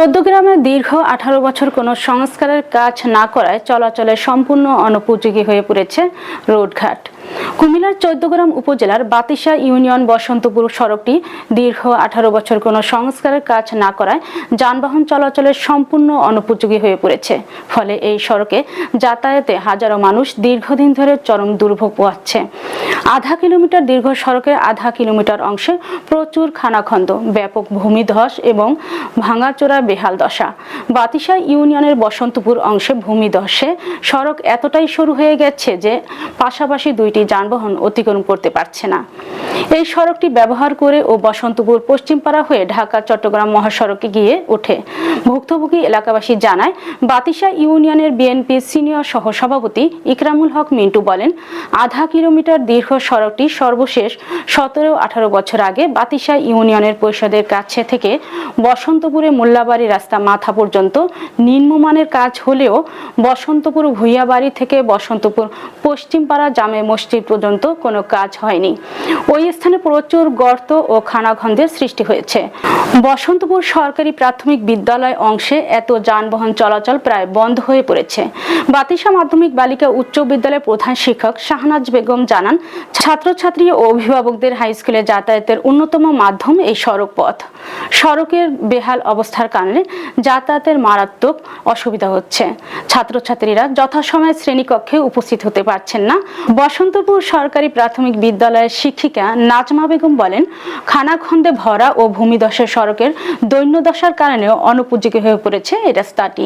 চৌদ্দগ্রামে দীর্ঘ 18 বছর কোনো সংস্কারের কাজ না করায় চলাচলে সম্পূর্ণ অনুপযোগী হয়ে পড়েছে রোডঘাট। কুমিল্লার চৌদ্দগ্রাম উপজেলার বাতিশা ইউনিয়ন বসন্তপুর সড়কটি দীর্ঘ 18 বছর কোনো সংস্কারের কাজ না করায় যানবাহন চলাচলের সম্পূর্ণ অনুপযোগী হয়ে পড়েছে। ফলে এই সড়কে যাতায়াতে হাজারো মানুষ দীর্ঘদিন ধরে চরম দুর্ভোগ পোহাচ্ছে। আধা কিলোমিটার দীর্ঘ সড়কের আধা কিলোমিটার অংশে প্রচুর খানাখন্দ, ব্যাপক ভূমিধস এবং ভাঙাচোরা বেহাল দশা। বাতিশা ইউনিয়নের বসন্তপুর অংশে ভূমিধসে সড়ক এতটাই সরু হয়ে গেছে যে পাশাপাশি দুইটি যানবাহন অতিক্রম করতে পারছে না। এই সড়কটি ব্যবহার করে ও বসন্তপুর পশ্চিমপাড়া হয়ে ঢাকা চট্টগ্রাম মহাসড়কে গিয়ে ওঠে। ভুক্তভোগী এলাকাবাসী জানায়, বাতিশা ইউনিয়নের বিএনপি সিনিয়র সহসভাপতি ইকরামুল হক মিন্টু বলেন, আধা কিলোমিটার দীর্ঘ সড়কটি সর্বশেষ 17-18 বছর আগে বাতিশা ইউনিয়নের পরিষদের কাছে থেকে বসন্তপুরে মোল্লাবাড়ি রাস্তা মাথা পর্যন্ত নিম্নমানের কাজ হলেও বসন্তপুর ভুইয়াবাড়ি থেকে বসন্তপুর পশ্চিমপাড়া জামে মসজিদ পর্যন্ত কোনো কাজ হয়নি। ওই স্থানে প্রচুর গর্ত ও খানাখন্দের সৃষ্টি হয়েছে। বসন্তপুর সরকারি প্রাথমিক বিদ্যালয় অংশে এত যানবাহন চলাচল প্রায় বন্ধ হয়ে পড়েছে। বাতিশা মাধ্যমিক বালিকা উচ্চ বিদ্যালয়ের প্রধান শিক্ষক শাহনাজ বেগম জানান, ছাত্রছাত্রী ও অভিভাবকদের হাই স্কুলে যাতায়াতের অন্যতম মাধ্যম এই সড়ক পথ। সড়কের বেহাল অবস্থার কারণে যাতায়াতের মারাত্মক অসুবিধা হচ্ছে। ছাত্রছাত্রীরা যথাসময়ে শ্রেণীকক্ষে উপস্থিত হতে পারছেন না। বসন্তপুর সরকারি প্রাথমিক বিদ্যালয়ের শিক্ষিকা নাজমা বেগম বলেন, খানাখন্দে ভরা ও ভূমিধসের সড়কের দৈন্যদশার কারণেও অনুপযোগী হয়ে পড়েছে এই রাস্তাটি।